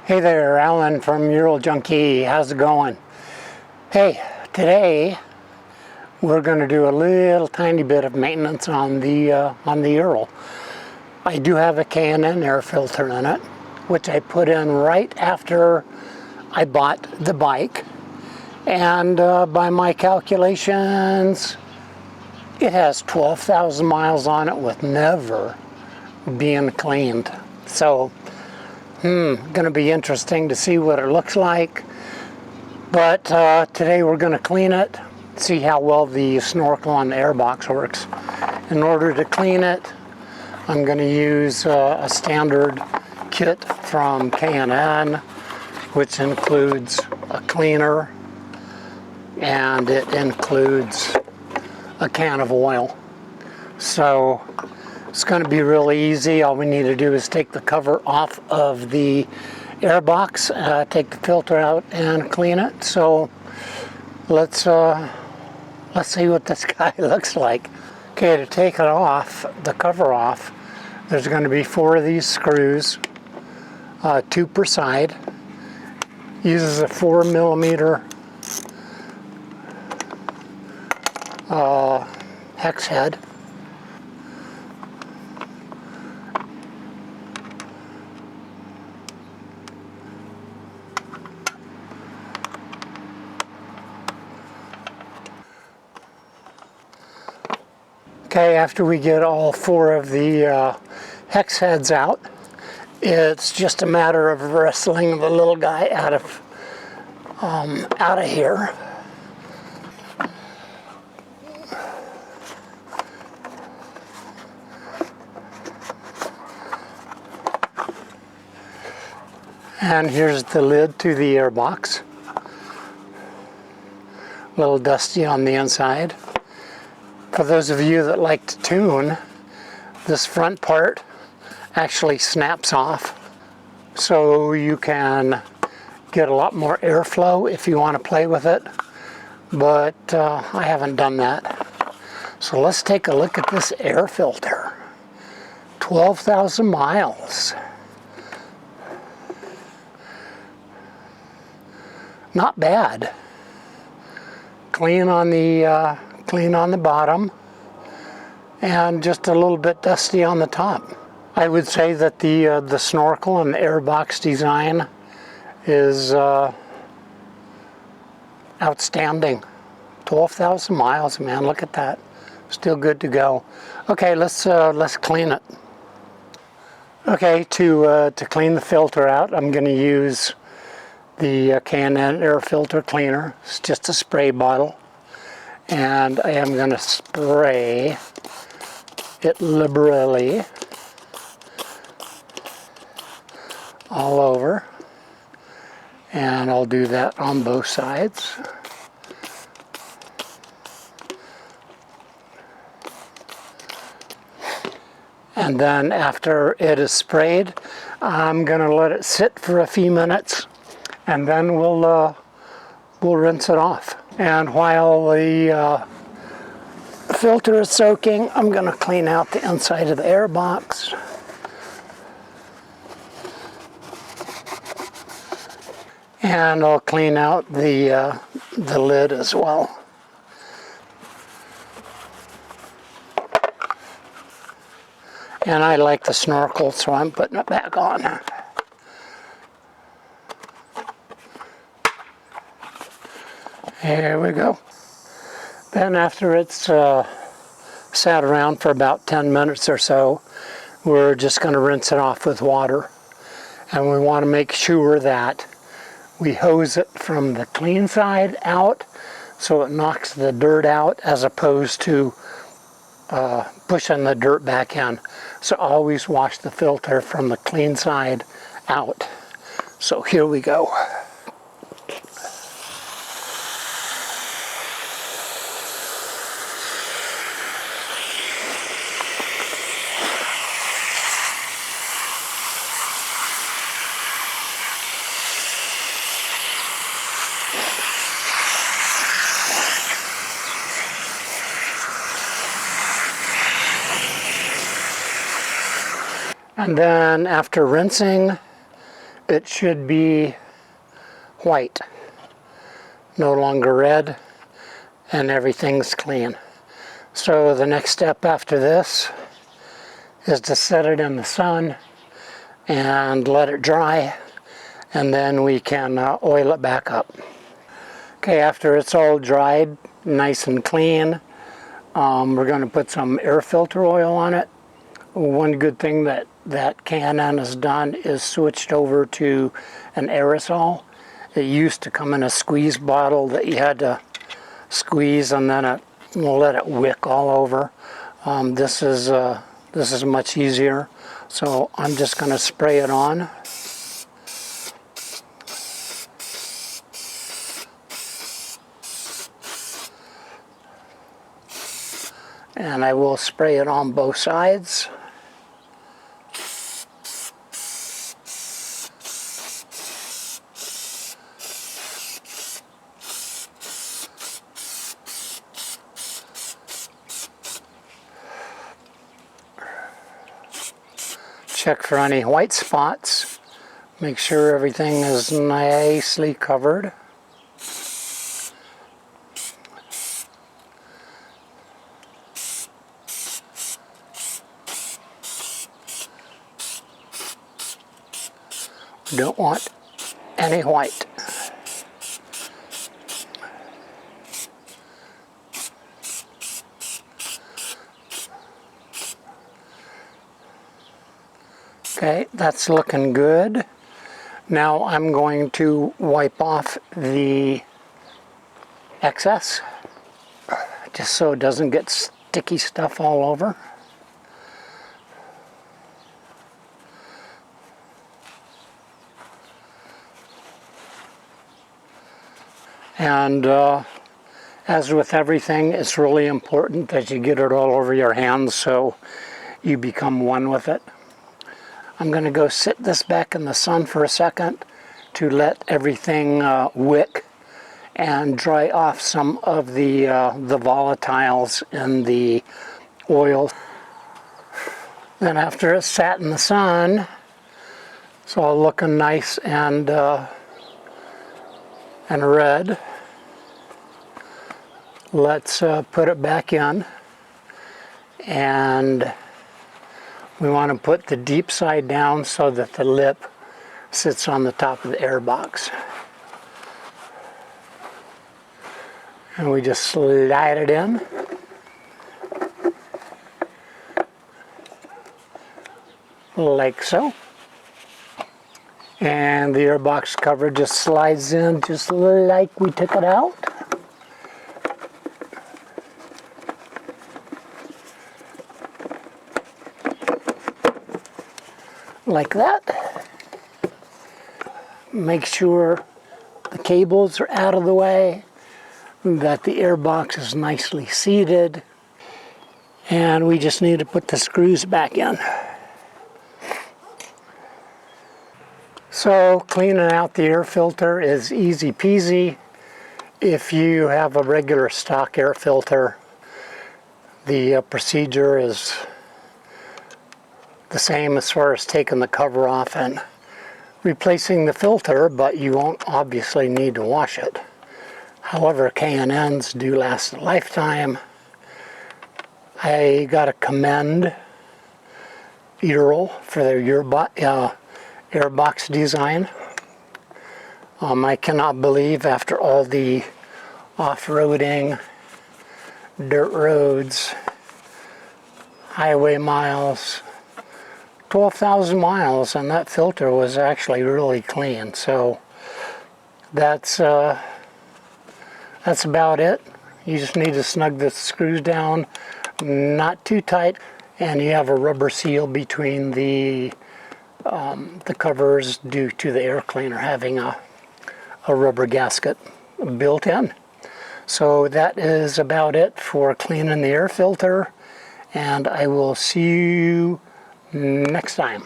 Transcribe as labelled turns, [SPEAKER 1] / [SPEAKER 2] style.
[SPEAKER 1] Hey there, Alan from Ural Junkie. How's it going? Hey, today we're going to do a little tiny bit of maintenance on the Ural. I do have a K&N air filter in it, which I put in right after I bought the bike. And by my calculations, it has 12,000 miles on it with never being cleaned. So, gonna be interesting to see what it looks like. But today we're gonna clean it, see how well the snorkel on the airbox works. In order to clean it, I'm gonna use a standard kit from K&N, which includes a cleaner and it includes a can of oil. So it's going to be really easy. All we need to do is take the cover off of the airbox, take the filter out and clean it. So let's see what this guy looks like. Okay, to take it off, the cover off, there's going to be 4 of these screws, 2 per side. Uses a 4mm hex head. Okay, after we get all 4 of the hex heads out, it's just a matter of wrestling the little guy out of here. And here's the lid to the airbox. A little dusty on the inside. For those of you that like to tune, this front part actually snaps off, so you can get a lot more airflow if you want to play with it, but I haven't done that. So let's take a look at this air filter. 12,000 miles. Not bad. Clean on the bottom and just a little bit dusty on the top. I would say that the snorkel and the airbox design is outstanding. 12,000 miles, man, look at that. Still good to go. Okay, let's clean it. Okay, to clean the filter out, I'm going to use the K&N air filter cleaner. It's just a spray bottle, and I am going to spray it liberally all over, and I'll do that on both sides. And then after it is sprayed, I'm going to let it sit for a few minutes, and then we'll rinse it off. And while the filter is soaking, I'm going to clean out the inside of the airbox. And I'll clean out the lid as well. And I like the snorkel, so I'm putting it back on. Here we go. Then after it's sat around for about 10 minutes or so, we're just going to rinse it off with water. And we want to make sure that we hose it from the clean side out so it knocks the dirt out, as opposed to pushing the dirt back in. So always wash the filter from the clean side out. So here we go. And then after rinsing, it should be white, no longer red, and everything's clean. So the next step after this is to set it in the sun and let it dry, and then we can oil it back up. Okay, after it's all dried, nice and clean, we're going to put some air filter oil on it. One good thing that K&N has done is switched over to an aerosol. It used to come in a squeeze bottle that you had to squeeze and then let it wick all over. This is much easier. So I'm just going to spray it on. And I will spray it on both sides. Check for any white spots. Make sure everything is nicely covered. Don't want any white. Okay, that's looking good. Now I'm going to wipe off the excess, just so it doesn't get sticky stuff all over. And as with everything, it's really important that you get it all over your hands so you become one with it. I'm going to go sit this back in the sun for a second to let everything wick and dry off some of the volatiles in the oil. Then after it's sat in the sun, it's all looking nice and red. Let's put it back in, and we want to put the deep side down so that the lip sits on the top of the air box. And we just slide it in. Like so. And the air box cover just slides in just like we took it out. Like that. Make sure the cables are out of the way, that the air box is nicely seated, and we just need to put the screws back in. So cleaning out the air filter is easy peasy. If you have a regular stock air filter, the procedure is the same as far as taking the cover off and replacing the filter, but you won't obviously need to wash it. However, K&Ns do last a lifetime. I gotta commend Ural for their airbox design. I cannot believe after all the off-roading, dirt roads, highway miles, 12,000 miles, and that filter was actually really clean. So that's about it. You just need to snug the screws down, not too tight, and you have a rubber seal between the covers due to the air cleaner having a rubber gasket built in. So that is about it for cleaning the air filter, and I will see you next time.